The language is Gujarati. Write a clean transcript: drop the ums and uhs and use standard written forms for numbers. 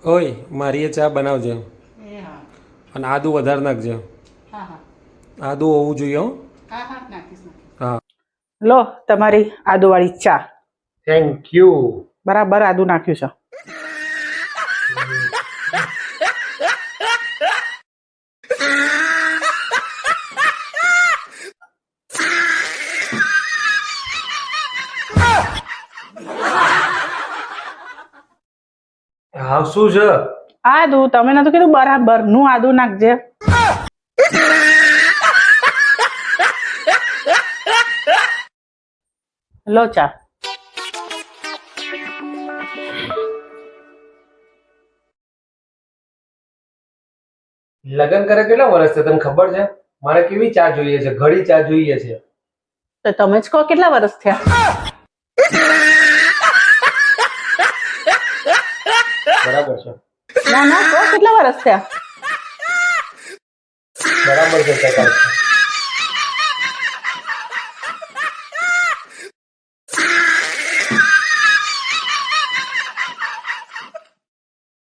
ઓય મારી એ ચા બનાવજે એ હા અને આદુ વધારે નાખજે. હા હા આદુ હોવું જોઈએ હો. હા હા નાખીશ હા લો તમારી આદુવાળી ચા. Thank you. બરાબર આદુ નાખ્યું છે. હા શું છે? આદુ તમે નતું કીધું બરાબર નું આદુ નાખજે. લો ચા. લગ્ન કરે કેટલા વર્ષ છે તને ખબર છે? મારે કેવી ચા જોઈએ છે? ઘડી ચા જોઈએ છે. તો તમે જ કહો કેટલા વર્ષ થયા? બરાબર છે. ના ના કહો કેટલા વર્ષ થયા? બરાબર છે.